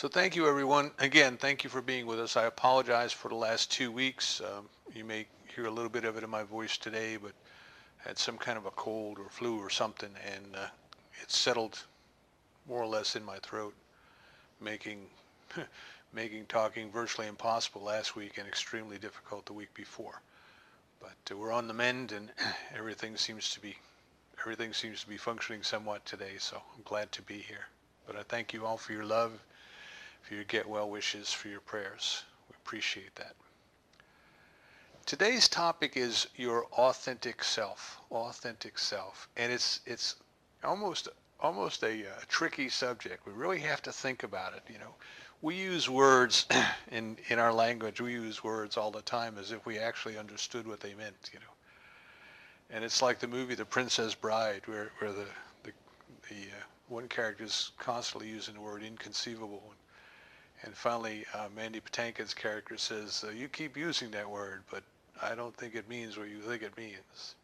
So thank you, everyone. Again, thank you for being with us. I apologize for the last 2 weeks. You may hear a little bit of it in my voice today, but I had some kind of a cold or flu or something, and it settled more or less in my throat, making making talking virtually impossible last week and extremely difficult the week before. But we're on the mend, and everything seems to be functioning somewhat today. So I'm glad to be here. But I thank you all for your love, for your get well wishes, for your prayers. We appreciate that. Today's topic is your authentic self, and it's almost almost a tricky subject. We really have to think about it. We use words in our language. We use words all the time as if we actually understood what they meant. And it's like the movie The Princess Bride, where the one character is constantly using the word inconceivable. And finally, Mandy Patinkin's character says, you keep using that word, but I don't think it means what you think it means.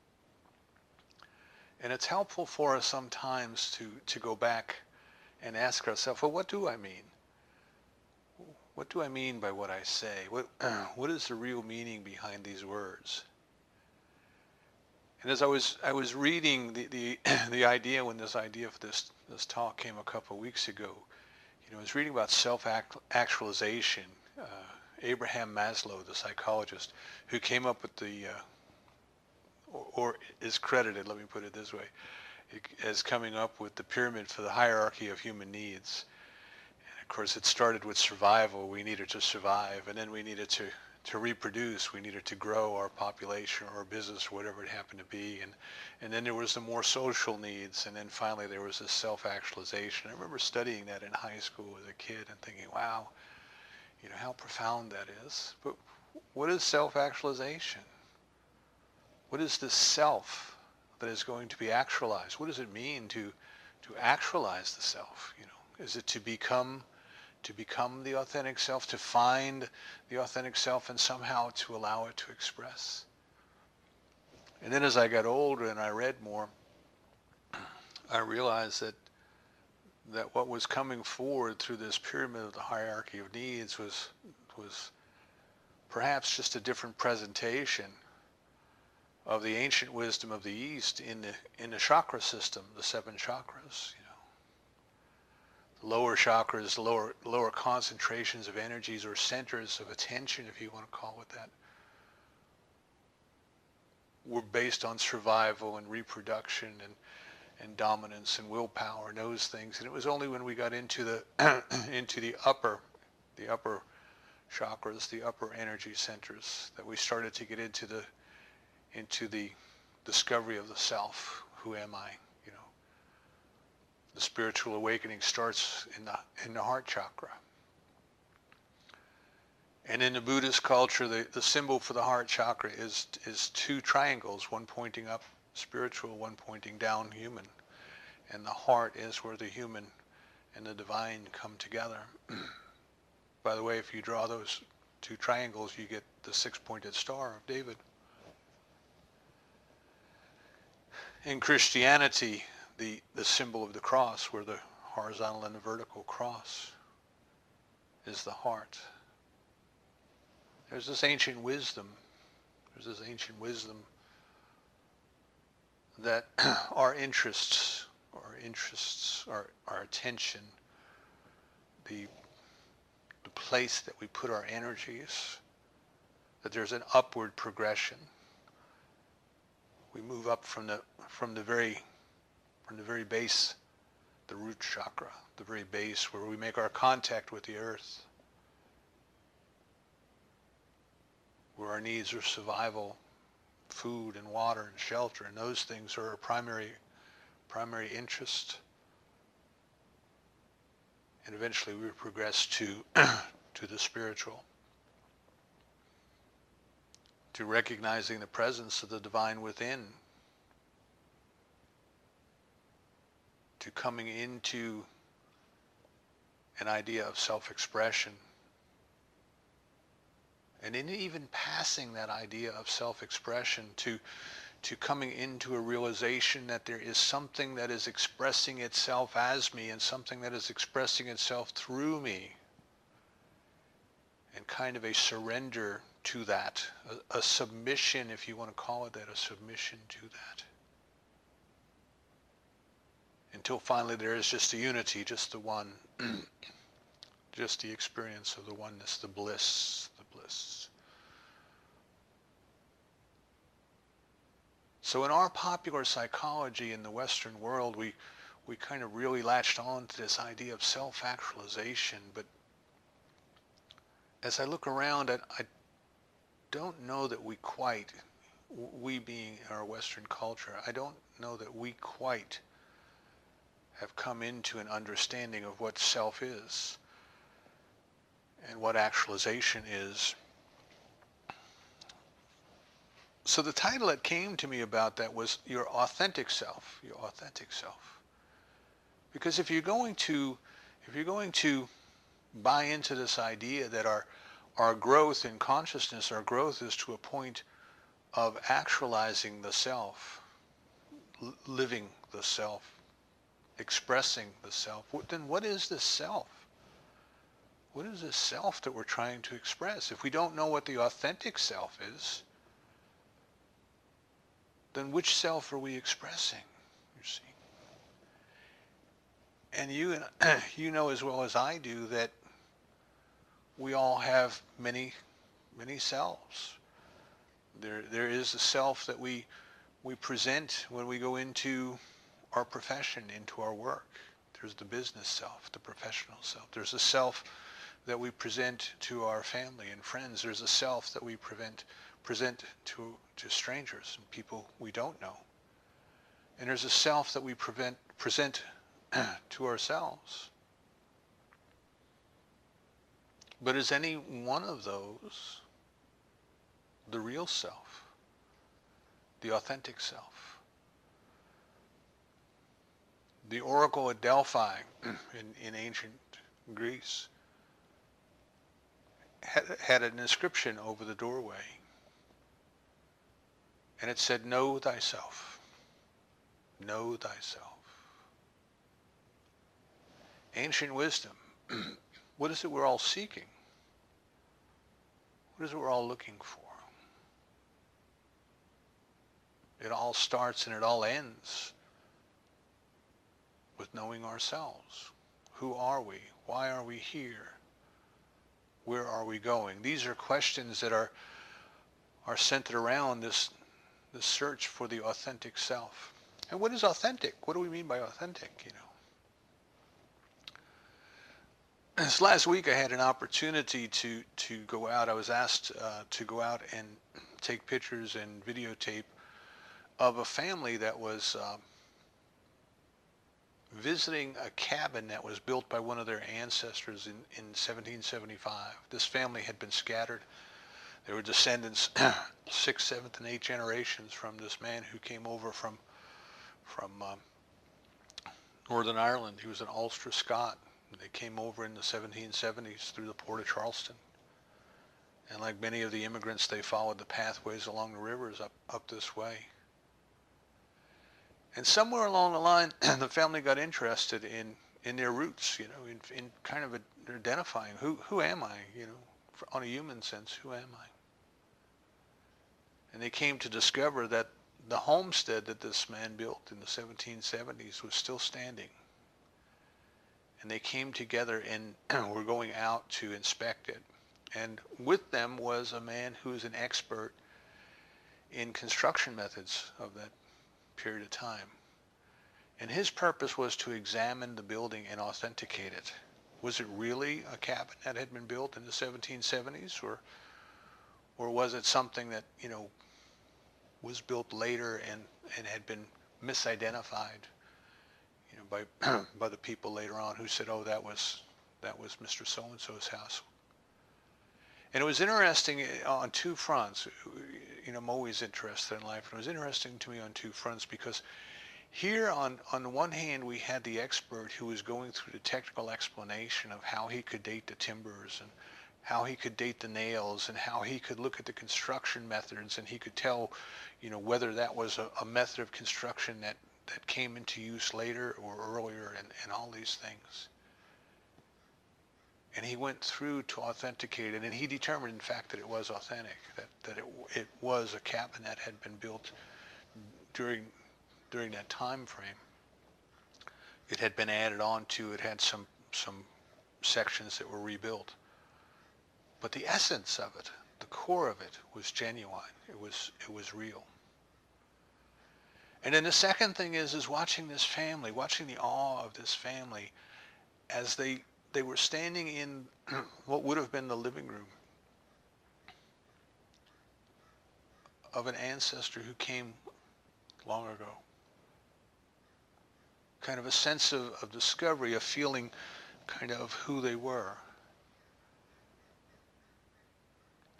And it's helpful for us sometimes to go back and ask ourselves, well, what do I mean? What do I mean by what I say? What is the real meaning behind these words? And as I was reading the idea, when this idea for this talk came a couple of weeks ago, I was reading about self-actualization. Abraham Maslow, the psychologist, who came up with or is credited, let me put it this way, as coming up with the pyramid for the hierarchy of human needs. And of course, it started with survival. We needed to survive, and then we needed to reproduce. We needed to grow our population or our business or whatever it happened to be. And then there was the more social needs, and then finally there was this self-actualization. I remember studying that in high school as a kid and thinking, wow, how profound that is. But what is self-actualization? What is this self that is going to be actualized? What does it mean to actualize the self? Is it to become the authentic self, to find the authentic self and somehow to allow it to express? And then as I got older and I read more, I realized that what was coming forward through this pyramid of the hierarchy of needs was perhaps just a different presentation of the ancient wisdom of the East in the chakra system, the 7 chakras. The lower chakras, lower concentrations of energies or centers of attention, if you want to call it that, were based on survival and reproduction and dominance and willpower and those things. And it was only when we got into the into the upper chakras, the upper energy centers, that we started to get into the discovery of the self. Who am I? The spiritual awakening starts in the heart chakra. And in the Buddhist culture, the symbol for the heart chakra is 2 triangles, one pointing up, spiritual, one pointing down, human. And the heart is where the human and the divine come together. By the way, if you draw those 2 triangles, you get the 6-pointed star of David. In Christianity, the symbol of the cross, where the horizontal and the vertical cross is the heart. There's this ancient wisdom. That our interests, our attention, the place that we put our energies, that there's an upward progression. We move up from the very base, the root chakra, the very base where we make our contact with the earth, where our needs are survival, food and water and shelter, and those things are our primary interest. And eventually we progress to the spiritual, to recognizing the presence of the divine within, to coming into an idea of self-expression, and in even passing that idea of self-expression to coming into a realization that there is something that is expressing itself as me and something that is expressing itself through me, and kind of a surrender to that, a submission, if you want to call it that, a submission to that. Until finally there is just a unity, just the one, just the experience of the oneness, the bliss, the bliss. So in our popular psychology in the Western world, we kind of really latched on to this idea of self-actualization, but as I look around, I don't know that we quite, we being our Western culture, I don't know that we quite have come into an understanding of what self is and what actualization is. So the title that came to me about that was your authentic self, your authentic self. Because if you're going to buy into this idea that our growth in consciousness, our growth is to a point of actualizing the self, living the self, expressing the self, then what is this self? What is this self that we're trying to express? If we don't know what the authentic self is, then which self are we expressing, you see? And you know as well as I do that we all have many selves. There is a self that we present when we go into our profession, into our work. There's the business self, the professional self. There's a self that we present to our family and friends. There's a self that we present to strangers and people we don't know. And there's a self that we present to ourselves. But is any one of those the real self, the authentic self? The oracle at Delphi in ancient Greece had an inscription over the doorway, and it said, "Know thyself. Know thyself." Ancient wisdom. What is it we're all seeking? What is it we're all looking for? It all starts and it all ends with knowing ourselves. Who are we? Why are we here? Where are we going? These are questions that are centered around this search for the authentic self. And what is authentic? What do we mean by authentic, you know? This last week I had an opportunity to go out. I was asked to go out and take pictures and videotape of a family that was visiting a cabin that was built by one of their ancestors in 1775. This family had been scattered. They were descendants, 6th, 7th, and 8th generations from this man who came over from Northern Ireland. He was an Ulster Scot. They came over in the 1770s through the port of Charleston. And like many of the immigrants, they followed the pathways along the rivers up this way. And somewhere along the line, the family got interested in their roots, you know, in kind of identifying who am I, you know, on a human sense, who am I? And they came to discover that the homestead that this man built in the 1770s was still standing. And they came together and were going out to inspect it. And with them was a man who was an expert in construction methods of that period of time. And his purpose was to examine the building and authenticate it. Was it really a cabin that had been built in the 1770s, or was it something that, you know, was built later and had been misidentified, you know, by the people later on who said, oh, that was Mr. So-and-so's house. And it was interesting on two fronts. You know, I'm always interested in life, and it was interesting to me on two fronts because here on the one hand we had the expert who was going through the technical explanation of how he could date the timbers and how he could date the nails and how he could look at the construction methods and he could tell, you know, whether that was a method of construction that came into use later or earlier and all these things. And he went through to authenticate it, and he determined, in fact, that it was authentic, that it was a cabin that had been built during that time frame. It had been added on to, it had some sections that were rebuilt. But the essence of it, the core of it, was genuine. It was real. And then the second thing is watching this family, watching the awe of this family as they were standing in what would have been the living room of an ancestor who came long ago. Kind of a sense of discovery, a feeling kind of who they were.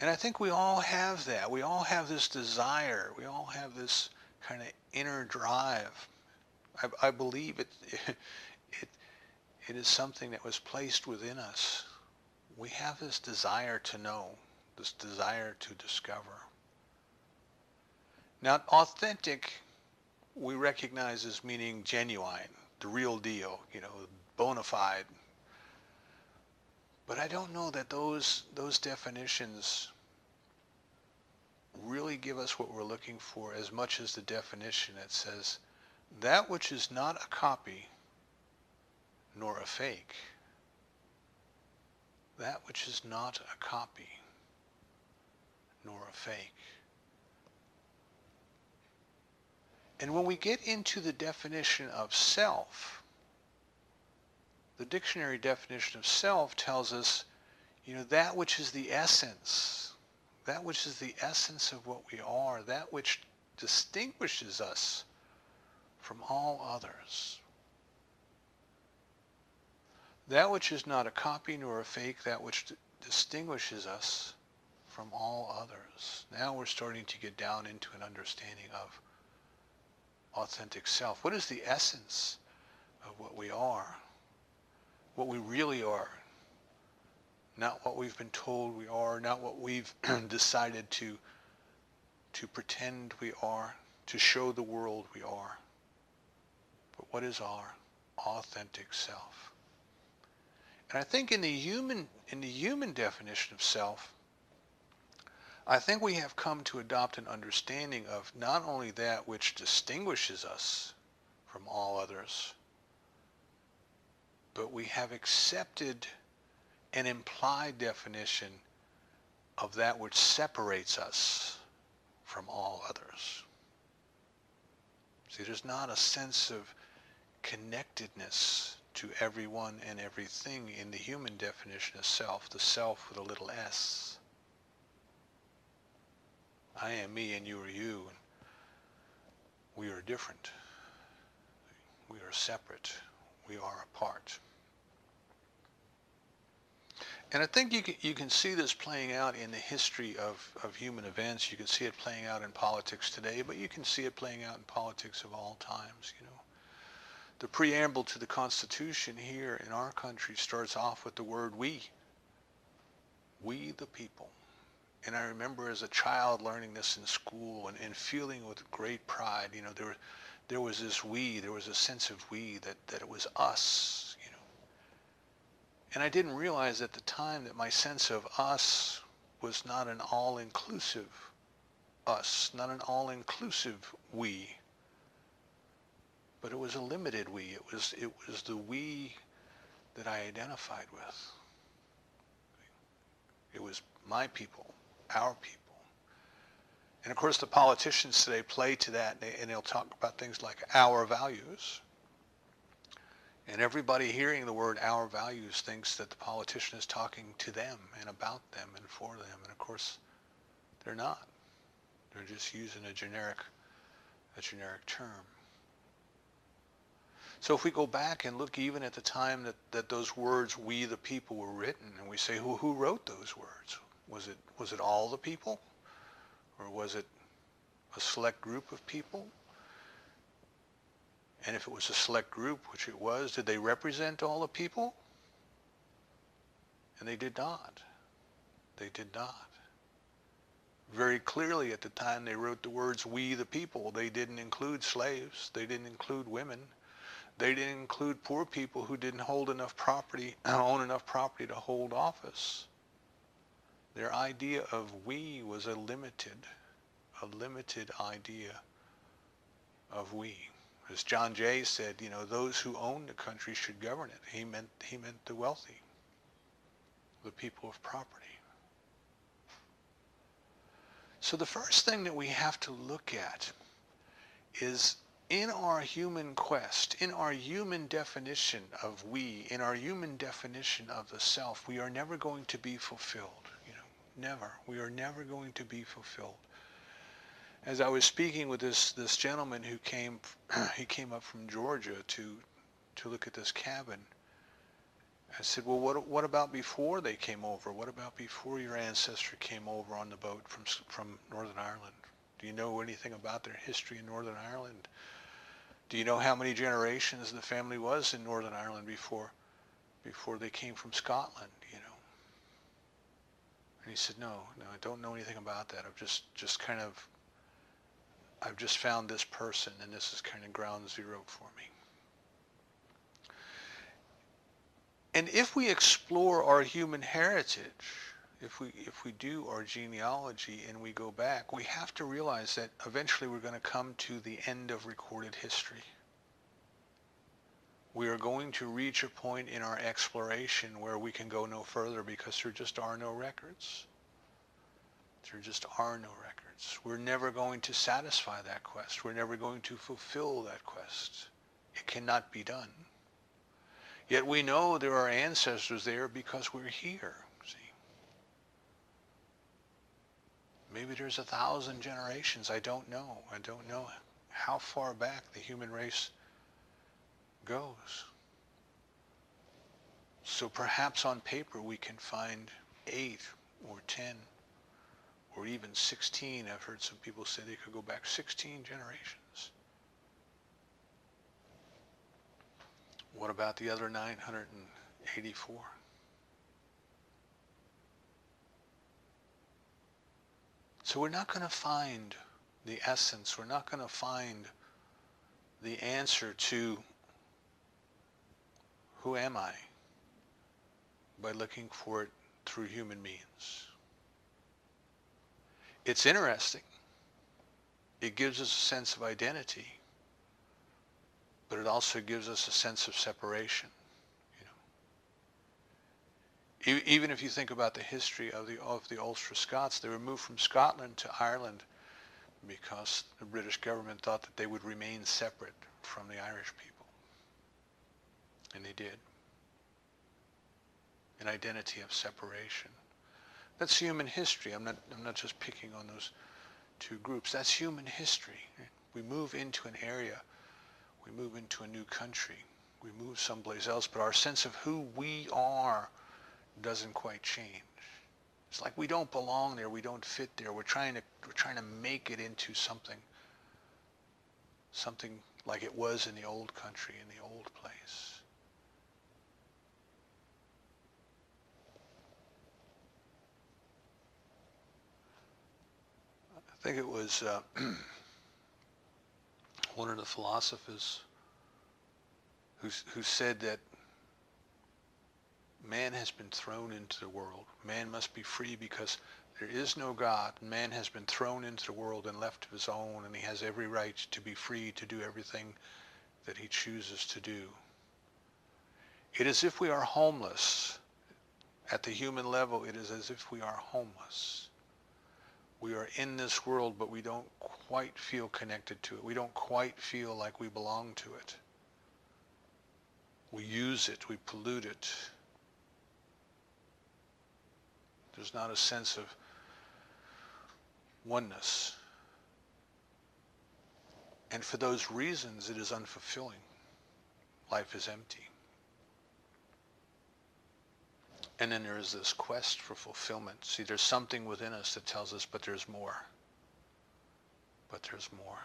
And I think we all have that. We all have this desire. We all have this kind of inner drive. I believe it is something that was placed within us. We have this desire to know, this desire to discover. Now, authentic, we recognize as meaning genuine, the real deal, bona fide. But I don't know that those definitions really give us what we're looking for as much as the definition that says, that which is not a copy nor a fake. That which is not a copy nor a fake. And when we get into the definition of self, the dictionary definition of self tells us, that which is the essence, that which is the essence of what we are, that which distinguishes us from all others. That which is not a copy nor a fake, that which distinguishes us from all others. Now we're starting to get down into an understanding of authentic self. What is the essence of what we are? What we really are. Not what we've been told we are, not what we've decided to pretend we are, to show the world we are. But what is our authentic self? And I think in the human definition of self, I think we have come to adopt an understanding of not only that which distinguishes us from all others, but we have accepted an implied definition of that which separates us from all others. See, there's not a sense of connectedness to everyone and everything in the human definition of self, the self with a little s. I am me and you are you, and we are different. We are separate. We are apart. And I think you can see this playing out in the history of human events. You can see it playing out in politics today, but you can see it playing out in politics of all times, The preamble to the Constitution here in our country starts off with the word we. We the people. And I remember as a child learning this in school and feeling with great pride, there was this we, there was a sense of we, that it was us, And I didn't realize at the time that my sense of us was not an all-inclusive us, not an all-inclusive we, but it was a limited we. It was the we that I identified with. It was my people, our people. And of course the politicians today play to that, and they'll talk about things like our values. And everybody hearing the word our values thinks that the politician is talking to them and about them and for them. And of course, they're not. They're just using a generic term. So if we go back and look even at the time that those words, we the people, were written, and we say, who wrote those words? Was it all the people? Or was it a select group of people? And if it was a select group, which it was, did they represent all the people? And they did not. They did not. Very clearly at the time they wrote the words, we the people, they didn't include slaves. They didn't include women. They didn't include poor people who didn't hold enough property, own enough property to hold office. Their idea of we was a limited idea of we. As John Jay said, those who own the country should govern it. He meant the wealthy, the people of property. So the first thing that we have to look at is, in our human quest, in our human definition of we, in our human definition of the self, we are never going to be fulfilled. Never. We are never going to be fulfilled. As I was speaking with this gentleman who came up from Georgia to look at this cabin, I said, well, what about before they came over? What about before your ancestor came over on the boat from Northern Ireland? Do you know anything about their history in Northern Ireland? Do you know how many generations the family was in Northern Ireland before they came from Scotland? And he said, no, I don't know anything about that. I've just found this person, and this is kind of ground zero for me. And if we explore our human heritage, if we do our genealogy and we go back, we have to realize that eventually we're going to come to the end of recorded history. We are going to reach a point in our exploration where we can go no further because there just are no records. There just are no records. We're never going to satisfy that quest. We're never going to fulfill that quest. It cannot be done. Yet we know there are ancestors there because we're here, see. Maybe there's 1,000 generations. I don't know. I don't know how far back the human race goes. So perhaps on paper we can find 8 or 10 or even 16. I've heard some people say they could go back 16 generations. What about the other 984? So we're not going to find the essence. We're not going to find the answer to who am I by looking for it through human means. It's interesting. It gives us a sense of identity, but it also gives us a sense of separation. Even if you think about the history of the Ulster Scots, they were moved from Scotland to Ireland because the British government thought that they would remain separate from the Irish people, and they did. An identity of separation. That's human history. I'm not just picking on those two groups. That's human history. We move into an area. We move into a new country. We move someplace else, but our sense of who we are doesn't quite change. It's like we don't belong there. We don't fit there. We're trying to make it into something like it was in the old country, in the old place. I think it was one of the philosophers who said that man has been thrown into the world. Man must be free because there is no God. Man has been thrown into the world and left to his own, and he has every right to be free to do everything that he chooses to do. It is as if we are homeless. At the human level, it is as if we are homeless. We are in this world, but we don't quite feel connected to it. We don't quite feel like we belong to it. We use it. We pollute it. There's not a sense of oneness. And for those reasons, it is unfulfilling. Life is empty. And then there is this quest for fulfillment. See, there's something within us that tells us, but there's more. But there's more.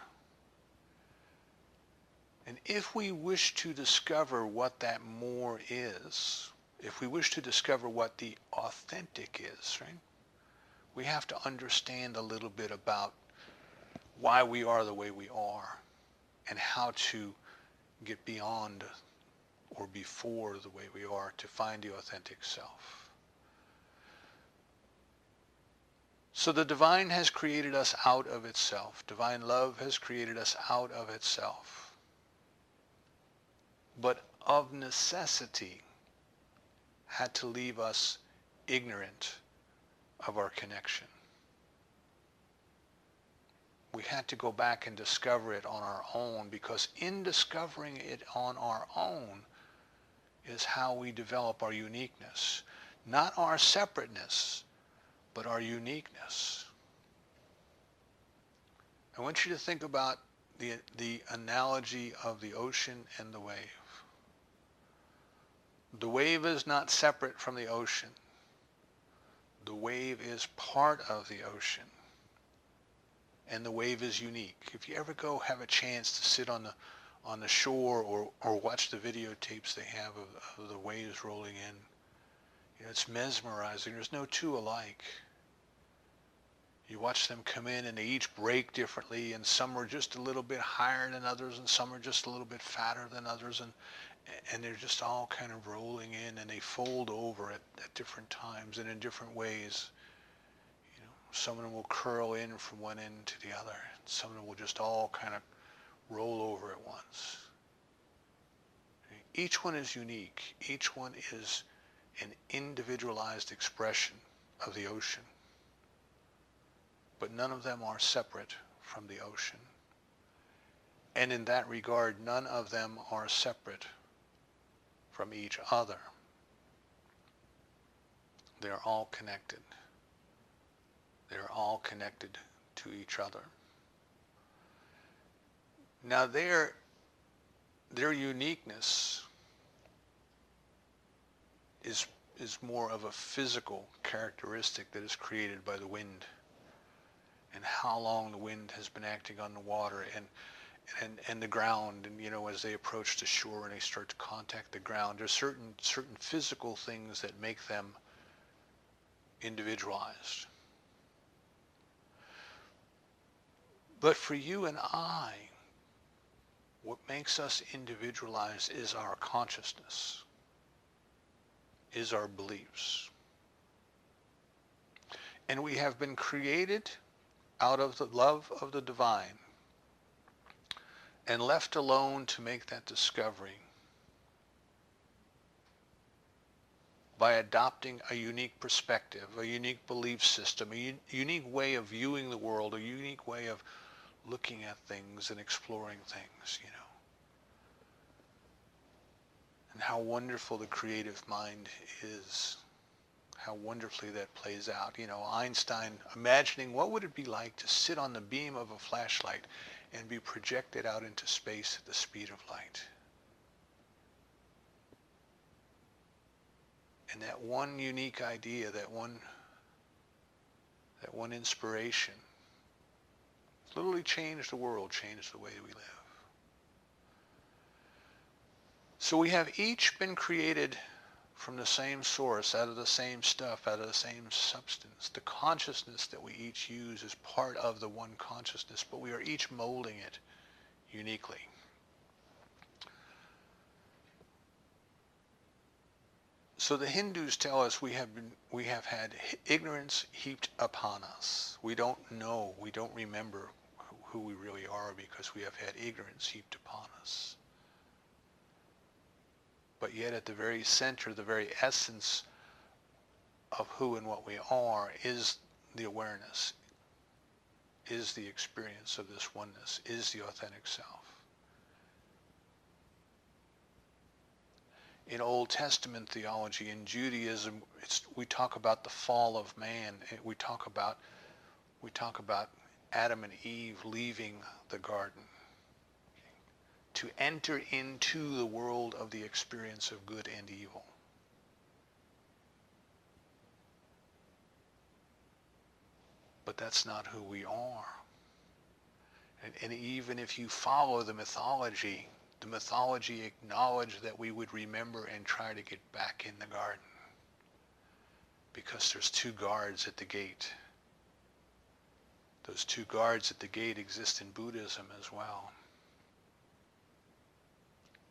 And if we wish to discover what that more is, if we wish to discover what the authentic is, right, we have to understand a little bit about why we are the way we are and how to get beyond or before the way we are to find the authentic self. So the divine has created us out of itself. Divine love has created us out of itself. But of necessity had to leave us ignorant of our connection. We had to go back and discover it on our own, because in discovering it on our own is how we develop our uniqueness. Not our separateness, but our uniqueness. I want you to think about the analogy of the ocean and the wave. The wave is not separate from the ocean. The wave is part of the ocean. And the wave is unique. If you ever go have a chance to sit on the shore or watch the videotapes they have of the waves rolling in, you know, it's mesmerizing. There's no two alike. You watch them come in and they each break differently, and some are just a little bit higher than others and some are just a little bit fatter than others, and they're just all kind of rolling in, and they fold over at different times and in different ways. You know, some of them will curl in from one end to the other. Some of them will just all kind of roll over at once. Each one is unique. Each one is an individualized expression of the ocean. But none of them are separate from the ocean. And in that regard, none of them are separate from each other. They are all connected. They are all connected to each other. Now their uniqueness is more of a physical characteristic that is created by the wind, and how long the wind has been acting on the water and the ground, and you know, as they approach the shore and they start to contact the ground, there's certain physical things that make them individualized. But for you and I, what makes us individualized is our consciousness, is our beliefs. And we have been created out of the love of the divine and left alone to make that discovery by adopting a unique perspective, a unique belief system, a unique way of viewing the world, a unique way of looking at things and exploring things, you know. And how wonderful the creative mind is. How wonderfully that plays out. You know, Einstein imagining what would it be like to sit on the beam of a flashlight and be projected out into space at the speed of light. And that one unique idea, that one inspiration, literally changed the world, changed the way we live. So we have each been created from the same source, out of the same stuff, out of the same substance. The consciousness that we each use is part of the one consciousness, but we are each molding it uniquely. So the Hindus tell us we have had ignorance heaped upon us. We don't know, we don't remember who we really are because we have had ignorance heaped upon us. But yet at the very center, the very essence of who and what we are is the awareness, is the experience of this oneness, is the authentic self. In Old Testament theology, in Judaism, we talk about the fall of man. We talk about Adam and Eve leaving the garden to enter into the world of the experience of good and evil. But that's not who we are. And even if you follow the mythology acknowledged that we would remember and try to get back in the garden, because there's two guards at the gate. Those two guards at the gate exist in Buddhism as well.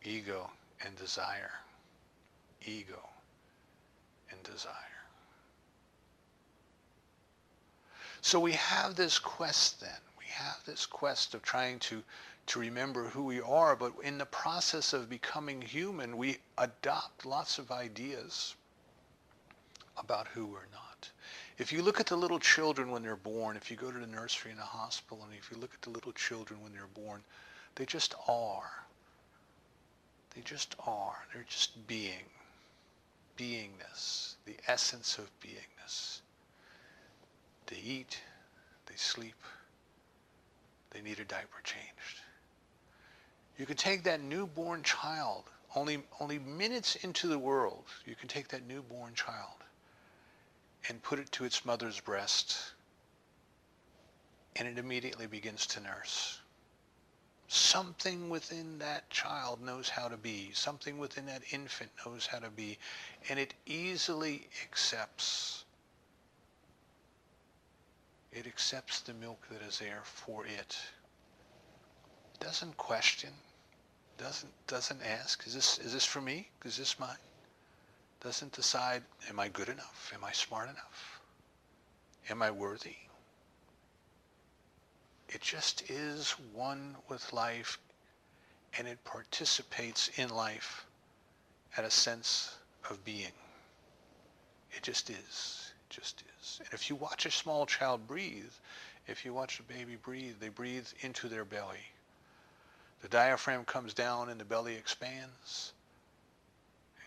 ego and desire. Ego and desire. So we have this quest then. We have this quest of trying to remember who we are, but in the process of becoming human, we adopt lots of ideas about who we're not. If you look at the little children when they're born, if you go to the nursery in the hospital, and if you look at the little children when they're born, they just are. They just are. They're just being. Beingness. The essence of beingness. They eat. They sleep. They need a diaper changed. You can take that newborn child, only minutes into the world, you can take that newborn child and put it to its mother's breast, and it immediately begins to nurse. Something within that child knows how to be. Something within that infant knows how to be. And it easily accepts. It accepts the milk that is there for it. Doesn't question. Doesn't ask, is this for me? Is this mine? Doesn't decide, am I good enough? Am I smart enough? Am I worthy? It just is one with life, and it participates in life at a sense of being. It just is. It just is. And if you watch a small child breathe, if you watch a baby breathe, they breathe into their belly. The diaphragm comes down and the belly expands.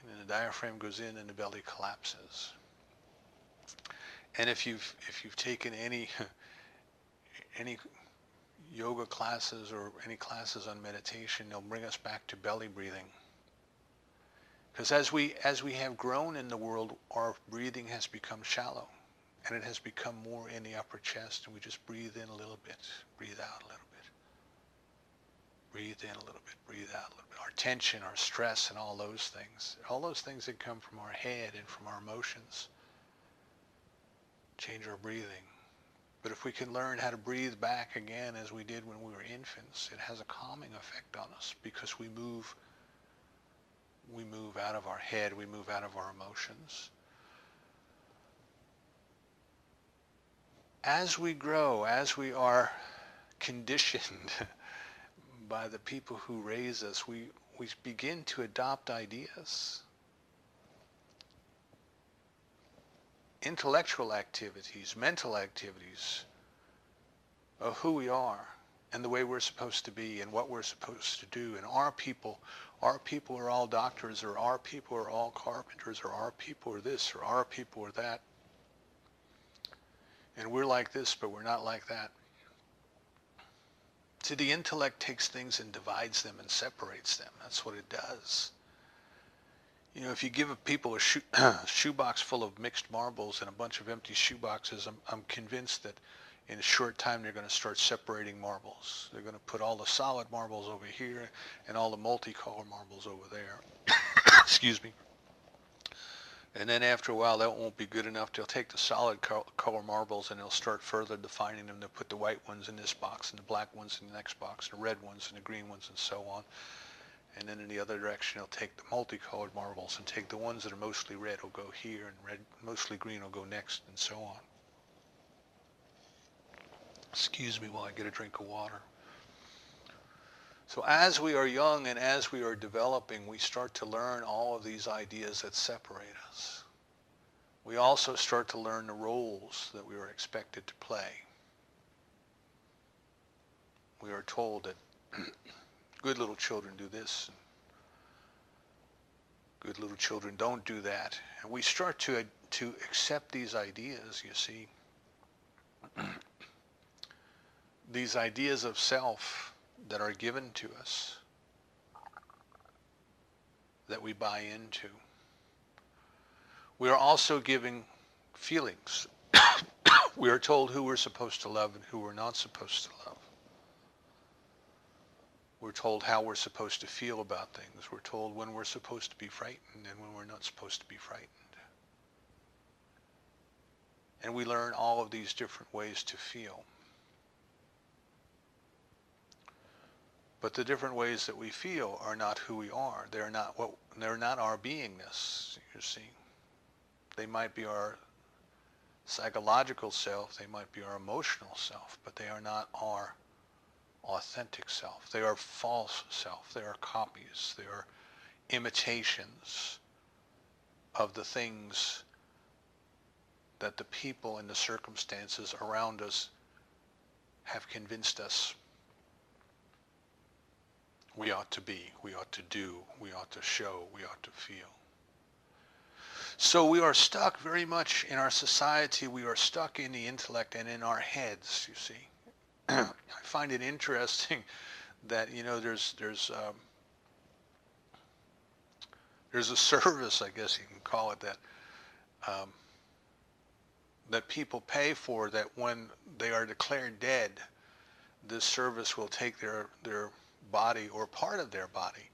And then the diaphragm goes in and the belly collapses. And if you've taken any yoga classes or any classes on meditation, they'll bring us back to belly breathing. Because as we have grown in the world, our breathing has become shallow, and it has become more in the upper chest, and we just breathe in a little bit, breathe out a little bit. Breathe in a little bit, breathe out a little bit. Our tension, our stress, and all those things that come from our head and from our emotions, change our breathing. But if we can learn how to breathe back again as we did when we were infants, it has a calming effect on us, because we move out of our head, we move out of our emotions. As we grow, as we are conditioned by the people who raise us, we begin to adopt ideas. Intellectual activities, mental activities of who we are and the way we're supposed to be and what we're supposed to do. And our people are all doctors, or our people are all carpenters, or our people are this, or our people are that. And we're like this, but we're not like that. See, the intellect takes things and divides them and separates them. That's what it does. You know, if you give people a shoebox full of mixed marbles and a bunch of empty shoeboxes, I'm convinced that in a short time they're going to start separating marbles. They're going to put all the solid marbles over here and all the multicolor marbles over there. Excuse me. And then after a while, that won't be good enough. They'll take the solid color marbles and they'll start further defining them. They'll put the white ones in this box and the black ones in the next box, and the red ones and the green ones, and so on. And then in the other direction, they'll take the multicolored marbles and take the ones that are mostly red will go here, and red, mostly green will go next, and so on. Excuse me while I get a drink of water. So as we are young and as we are developing, we start to learn all of these ideas that separate us. We also start to learn the roles that we are expected to play. We are told that good little children do this, and good little children don't do that. And we start to accept these ideas, you see. These ideas of self that are given to us, that we buy into. We are also giving feelings. We are told who we're supposed to love and who we're not supposed to love. We're told how we're supposed to feel about things. We're told when we're supposed to be frightened and when we're not supposed to be frightened. And we learn all of these different ways to feel. But the different ways that we feel are not who we are. They're not our beingness, you see. They might be our psychological self, they might be our emotional self, but they are not our authentic self. They are false self. They are copies. They are imitations of the things that the people and the circumstances around us have convinced us we ought to be, we ought to do, we ought to show, we ought to feel. So we are stuck very much in our society. We are stuck in the intellect and in our heads, you see. I find it interesting that, you know, there's a service, I guess you can call it that, that people pay for, that when they are declared dead, this service will take their body or part of their body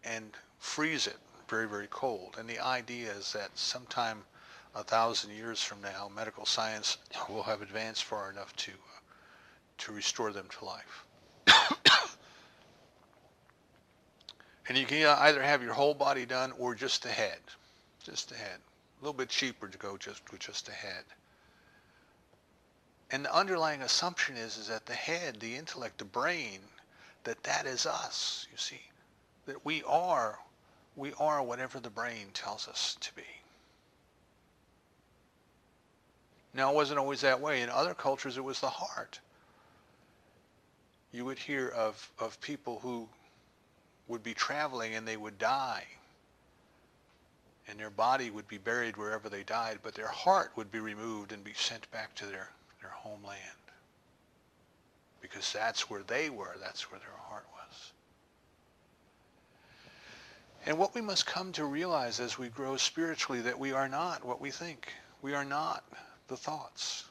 and freeze it very, very cold. And the idea is that sometime 1,000 years from now, medical science will have advanced far enough to restore them to life. And you can either have your whole body done or just the head. Just the head. A little bit cheaper to go with just the head. And the underlying assumption is that the head, the intellect, the brain, that is us, you see. That we are whatever the brain tells us to be. Now, it wasn't always that way. In other cultures, it was the heart. You would hear of people who would be traveling and they would die. And their body would be buried wherever they died, but their heart would be removed and be sent back to their homeland. Because that's where they were, that's where their heart was. And what we must come to realize as we grow spiritually, that we are not what we think. We are not the thoughts.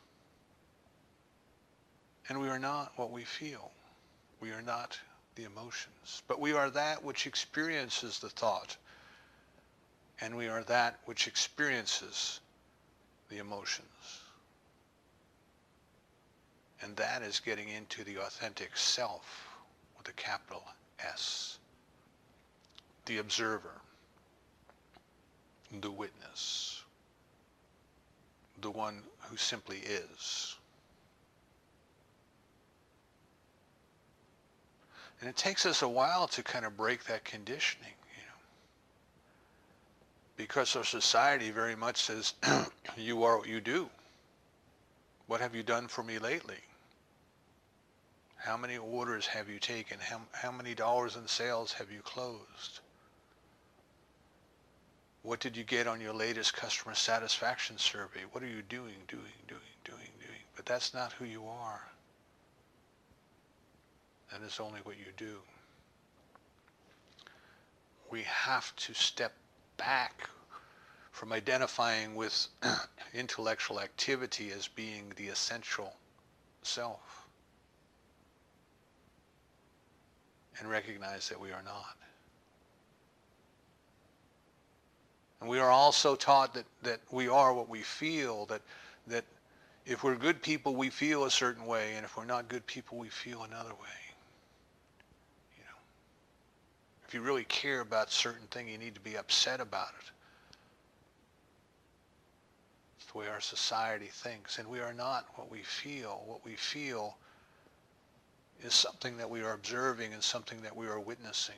And we are not what we feel. We are not the emotions. But we are that which experiences the thought. And we are that which experiences the emotions. And that is getting into the authentic self with a capital S. The observer, the witness, the one who simply is. And it takes us a while to kind of break that conditioning, you know, because our society very much says, you are what you do. What have you done for me lately? How many orders have you taken? How many dollars in sales have you closed? What did you get on your latest customer satisfaction survey? What are you doing? But that's not who you are. That is only what you do. We have to step back from identifying with intellectual activity as being the essential self and recognize that we are not. And we are also taught that we are what we feel, that if we're good people, we feel a certain way, and if we're not good people, we feel another way. You know, if you really care about a certain thing, you need to be upset about it. It's the way our society thinks, and we are not what we feel. What we feel is something that we are observing and something that we are witnessing.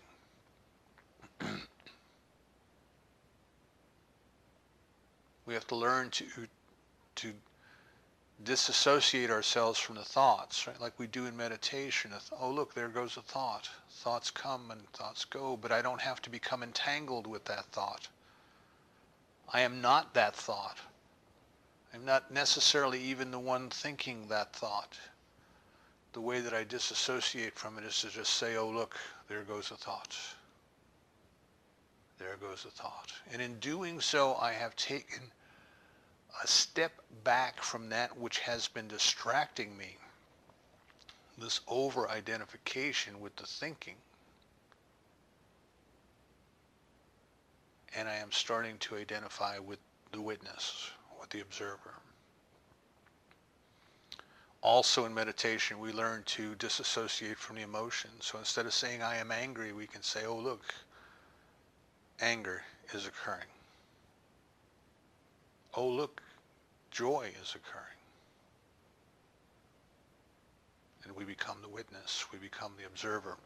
We have to learn to disassociate ourselves from the thoughts, right? Like we do in meditation. Oh, look, there goes a thought. Thoughts come and thoughts go, but I don't have to become entangled with that thought. I am not that thought. I'm not necessarily even the one thinking that thought. The way that I disassociate from it is to just say, oh, look, there goes a thought. There goes a thought. And in doing so, I have taken a step back from that which has been distracting me, this over-identification with the thinking. And I am starting to identify with the witness, with the observer. Also in meditation, we learn to disassociate from the emotion. So instead of saying, I am angry, we can say, oh, look, anger is occurring. Oh, look, joy is occurring. And we become the witness. We become the observer.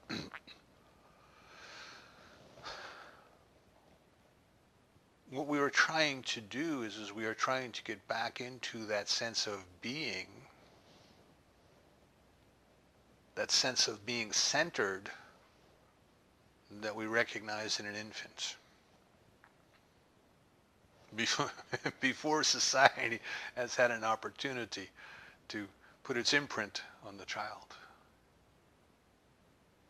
What we are trying to do is we are trying to get back into that sense of being, that sense of being centered that we recognize in an infant. Before society has had an opportunity to put its imprint on the child.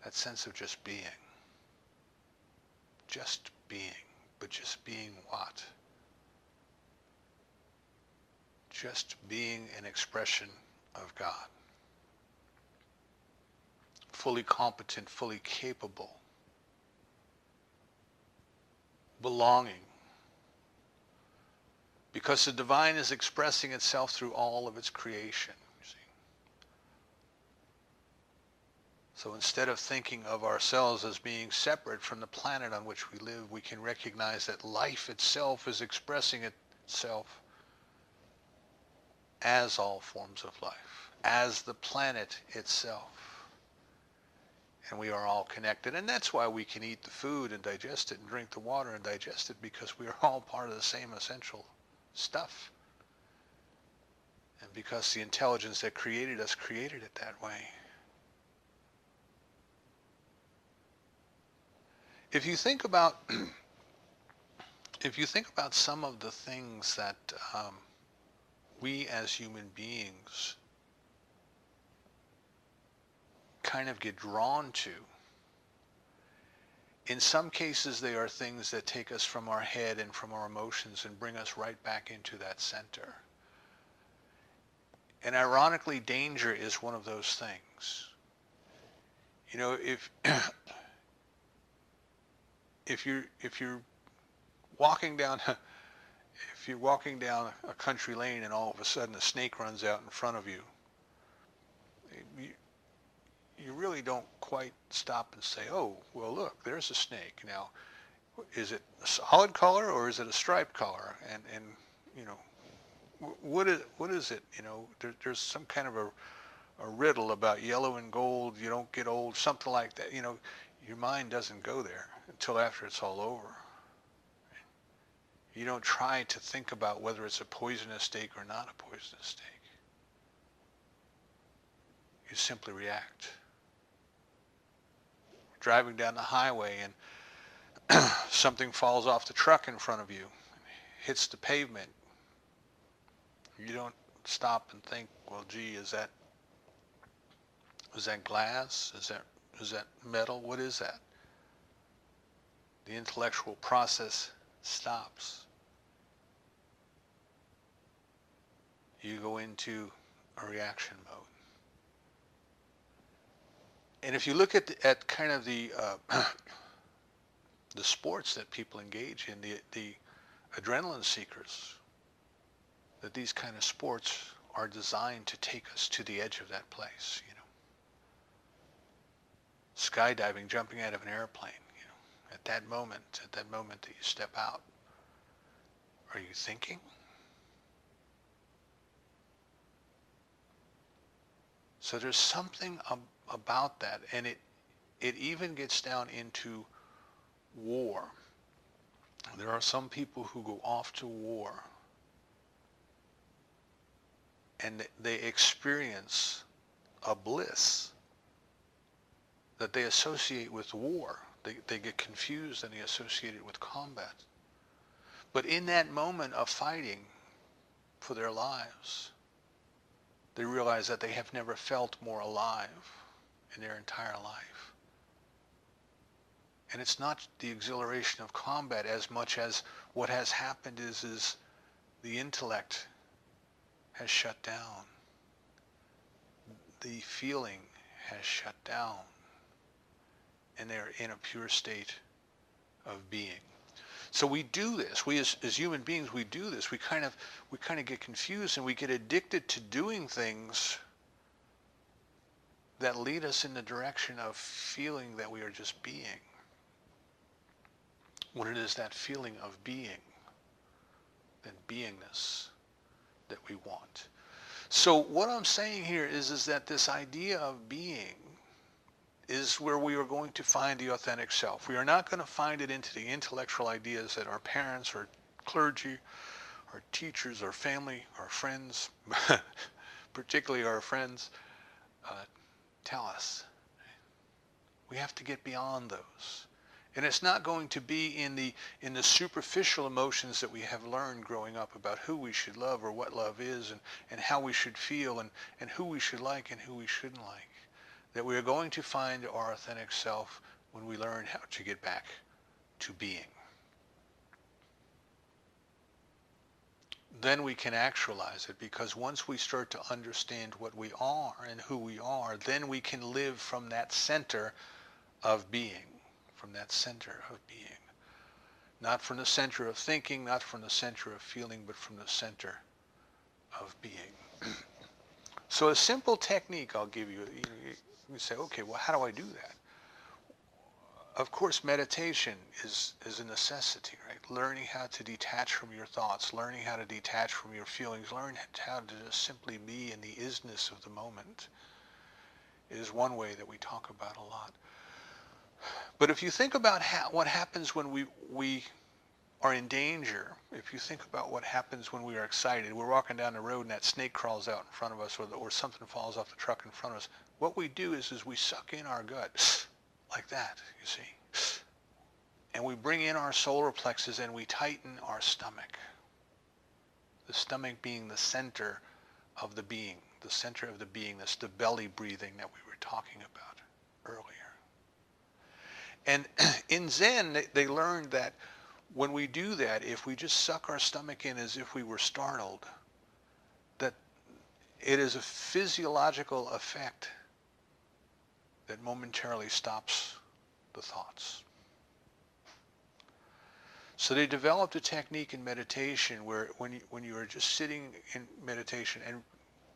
That sense of just being. Just being. But just being what? Just being an expression of God. Fully competent, fully capable. Belonging. Because the divine is expressing itself through all of its creation. You see. So instead of thinking of ourselves as being separate from the planet on which we live, we can recognize that life itself is expressing itself as all forms of life, as the planet itself. And we are all connected. And that's why we can eat the food and digest it and drink the water and digest it, because we are all part of the same essential stuff. And because the intelligence that created us created it that way. If you think about some of the things that we as human beings kind of get drawn to, in some cases they are things that take us from our head and from our emotions and bring us right back into that center. And ironically, danger is one of those things. You know, if you're walking down a country lane and all of a sudden a snake runs out in front of you, you really don't quite stop and say, oh, well, look, there's a snake. Now, is it a solid color or is it a striped color? And you know, what is it? You know, there's some kind of a riddle about yellow and gold, you don't get old, something like that. You know, your mind doesn't go there until after it's all over. You don't try to think about whether it's a poisonous snake or not a poisonous snake. You simply react. Driving down the highway and something falls off the truck in front of you, hits the pavement. You don't stop and think, well, gee, is that glass? Is that metal? What is that? The intellectual process stops. You go into a reaction mode. And if you look at kind of the the sports that people engage in, the adrenaline seekers, that these kind of sports are designed to take us to the edge of that place, you know. Skydiving, jumping out of an airplane, you know, at that moment that you step out, are you thinking? So there's something about that, and it even gets down into war. There are some people who go off to war and they experience a bliss that they associate with war. They get confused and they associate it with combat. But in that moment of fighting for their lives, they realize that they have never felt more alive in their entire life. And it's not the exhilaration of combat as much as what has happened is the intellect has shut down. The feeling has shut down. And they're in a pure state of being. So we do this. We as human beings, we do this. We kind of get confused and we get addicted to doing things that lead us in the direction of feeling that we are just being. When it is that feeling of being, then beingness that we want. So what I'm saying here is that this idea of being is where we are going to find the authentic self. We are not going to find it into the intellectual ideas that our parents or clergy, our teachers, our family, our friends, particularly our friends, tell us. We have to get beyond those. And it's not going to be in the superficial emotions that we have learned growing up about who we should love or what love is and how we should feel and who we should like and who we shouldn't like. That we are going to find our authentic self when we learn how to get back to being. Then we can actualize it, because once we start to understand what we are and who we are, then we can live from that center of being. From that center of being. Not from the center of thinking, not from the center of feeling, but from the center of being. So a simple technique I'll give you, you say, okay, well, how do I do that? Of course, meditation is a necessity, right? Learning how to detach from your thoughts, learning how to detach from your feelings, learn how to just simply be in the isness of the moment is one way that we talk about a lot. But if you think about what happens when we are in danger, if you think about what happens when we are excited, we're walking down the road and that snake crawls out in front of us, or something falls off the truck in front of us, what we do is we suck in our gut like that, you see. And we bring in our solar plexus and we tighten our stomach. The stomach being the center of the being, the center of the beingness, the belly breathing that we were talking about earlier. And in Zen, they learned that when we do that, if we just suck our stomach in as if we were startled, that it is a physiological effect that momentarily stops the thoughts. So they developed a technique in meditation where when you are just sitting in meditation, and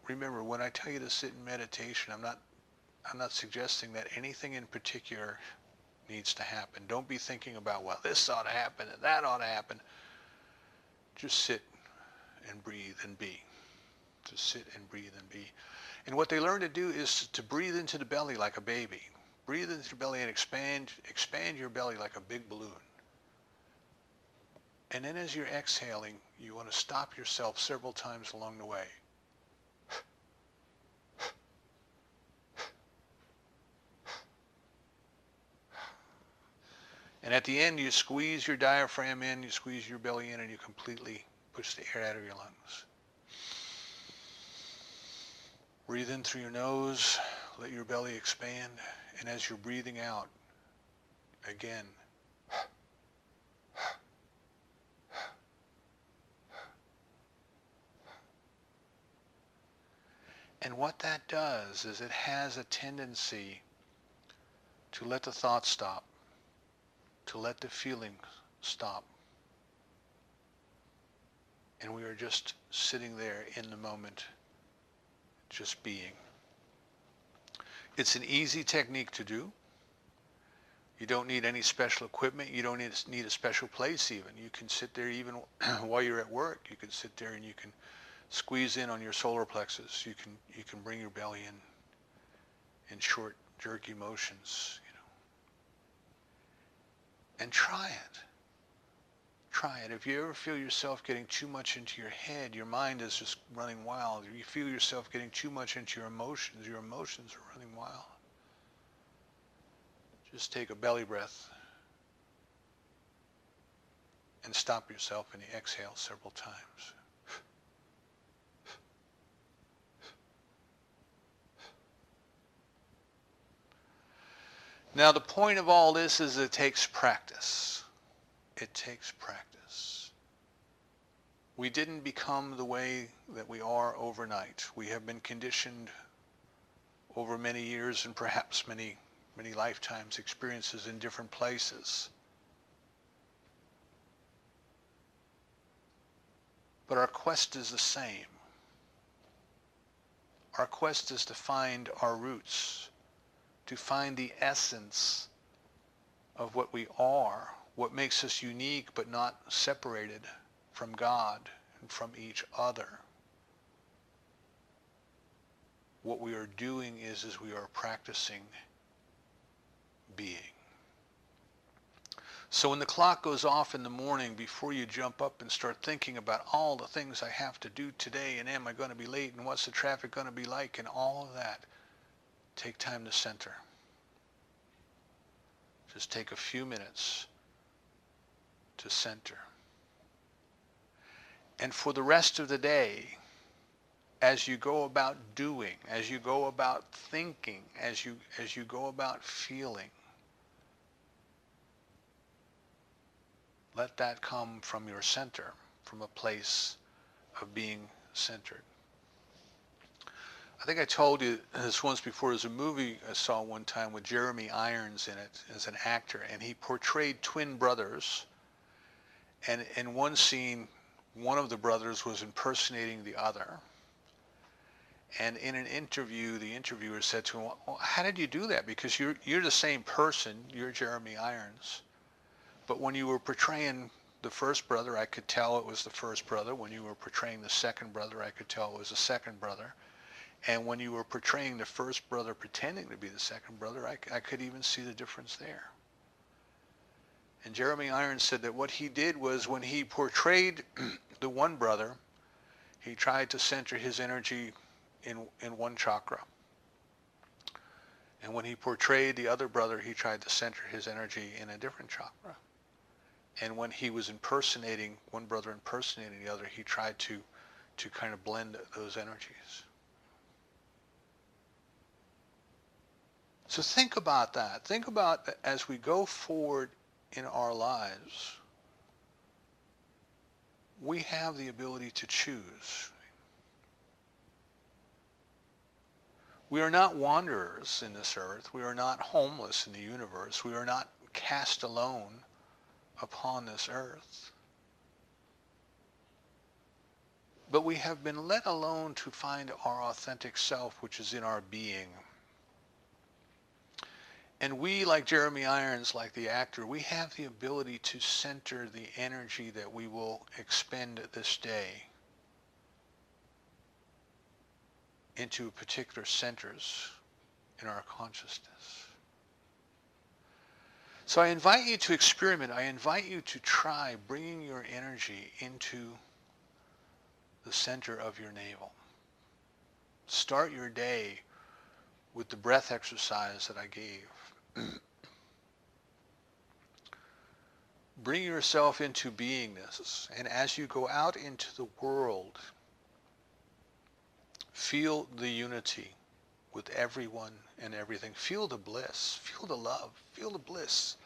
remember, when I tell you to sit in meditation, I'm not suggesting that anything in particular needs to happen. Don't be thinking about, well, this ought to happen and that ought to happen. Just sit and breathe and be. Just sit and breathe and be. And what they learn to do is to breathe into the belly like a baby. Breathe into the belly and expand your belly like a big balloon. And then as you're exhaling, you want to stop yourself several times along the way. And at the end, you squeeze your diaphragm in, you squeeze your belly in, and you completely push the air out of your lungs. Breathe in through your nose, let your belly expand, and as you're breathing out, again, and what that does is it has a tendency to let the thoughts stop, to let the feelings stop. And we are just sitting there in the moment, just being. It's an easy technique to do. You don't need any special equipment. You don't need a special place even. You can sit there even while you're at work. You can sit there and you can squeeze in on your solar plexus. You can bring your belly in short, jerky motions, and try it. Try it. If you ever feel yourself getting too much into your head, your mind is just running wild. If you feel yourself getting too much into your emotions are running wild. Just take a belly breath and stop yourself in the exhale several times. Now the point of all this is it takes practice. It takes practice. We didn't become the way that we are overnight. We have been conditioned over many years and perhaps many lifetimes, experiences in different places. But our quest is the same. Our quest is to find our roots, to find the essence of what we are, what makes us unique but not separated from God and from each other. What we are doing is we are practicing being. So when the clock goes off in the morning, before you jump up and start thinking about all the things I have to do today, and am I going to be late, and what's the traffic going to be like, and all of that, take time to center. Just take a few minutes to center. And for the rest of the day, as you go about doing, as you go about thinking, as you go about feeling, let that come from your center, from a place of being centered. I think I told you this once before. There's a movie I saw one time with Jeremy Irons in it as an actor, and he portrayed twin brothers. And in one scene, one of the brothers was impersonating the other. And in an interview, the interviewer said to him, well, how did you do that? Because you're the same person, you're Jeremy Irons. But when you were portraying the first brother, I could tell it was the first brother. When you were portraying the second brother, I could tell it was the second brother. And when you were portraying the first brother pretending to be the second brother, I could even see the difference there. And Jeremy Irons said that what he did was when he portrayed the one brother, he tried to center his energy in one chakra. And when he portrayed the other brother, he tried to center his energy in a different chakra. And when he was impersonating, one brother impersonating the other, he tried to kind of blend those energies. So think about that. Think about as we go forward in our lives, we have the ability to choose. We are not wanderers in this earth. We are not homeless in the universe. We are not cast alone upon this earth. But we have been let alone to find our authentic self, which is in our being. And we, like Jeremy Irons, like the actor, we have the ability to center the energy that we will expend this day into particular centers in our consciousness. So I invite you to experiment. I invite you to try bringing your energy into the center of your navel. Start your day with the breath exercise that I gave. Bring yourself into beingness, and as you go out into the world, feel the unity with everyone and everything. Feel the bliss, feel the love, feel the bliss.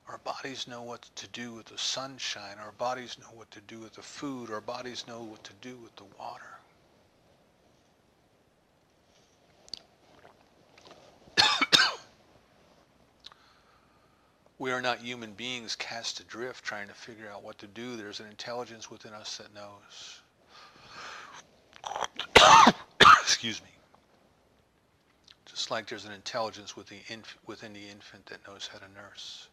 Our bodies know what to do with the sunshine. Our bodies know what to do with the food. Our bodies know what to do with the water. We are not human beings cast adrift trying to figure out what to do. There's an intelligence within us that knows. Excuse me. Just like there's an intelligence within the infant that knows how to nurse.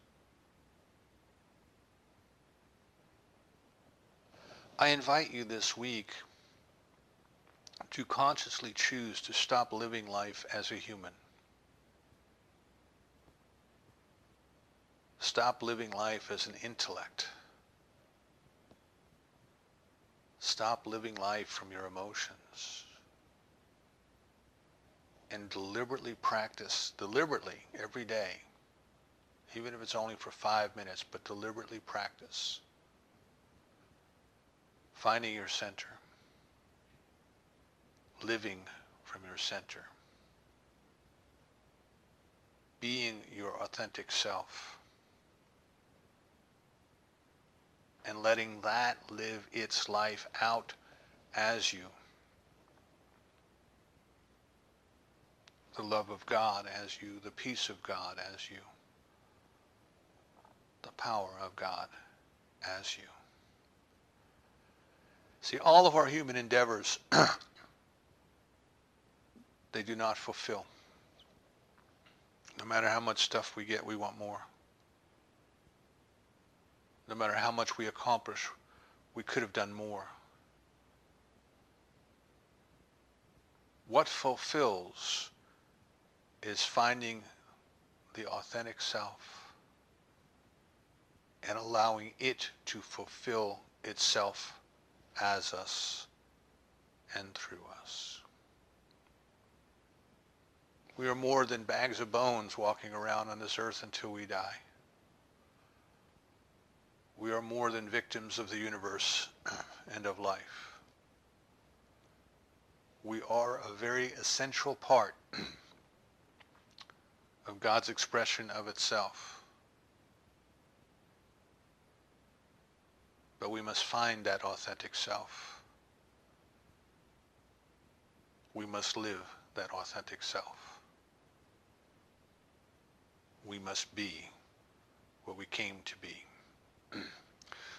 I invite you this week to consciously choose to stop living life as a human. Stop living life as an intellect. Stop living life from your emotions. And deliberately practice, every day, even if it's only for 5 minutes, but deliberately practice finding your center, living from your center, being your authentic self, and letting that live its life out as you. The love of God as you, the peace of God as you, the power of God as you. See, all of our human endeavors they do not fulfill. No matter how much stuff we get, we want more. No matter how much we accomplish, we could have done more. What fulfills is finding the authentic self and allowing it to fulfill itself as us and through us. We are more than bags of bones walking around on this earth until we die. We are more than victims of the universe and of life. We are a very essential part of God's expression of itself. But we must find that authentic self. We must live that authentic self. We must be what we came to be.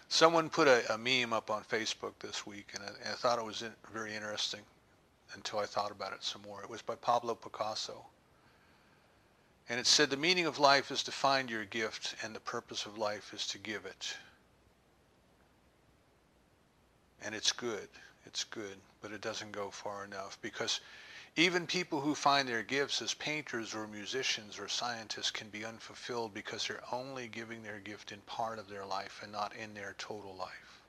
Someone put a meme up on Facebook this week, and I thought it was very interesting until I thought about it some more. It was by Pablo Picasso. And it said, the meaning of life is to find your gift, and the purpose of life is to give it. And it's good, but it doesn't go far enough, because even people who find their gifts as painters or musicians or scientists can be unfulfilled because they're only giving their gift in part of their life and not in their total life.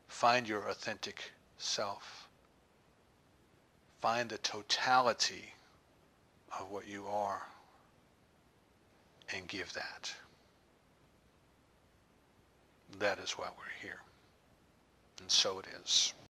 Find your authentic self. Find the totality of what you are and give that. That is why we're here. And so it is.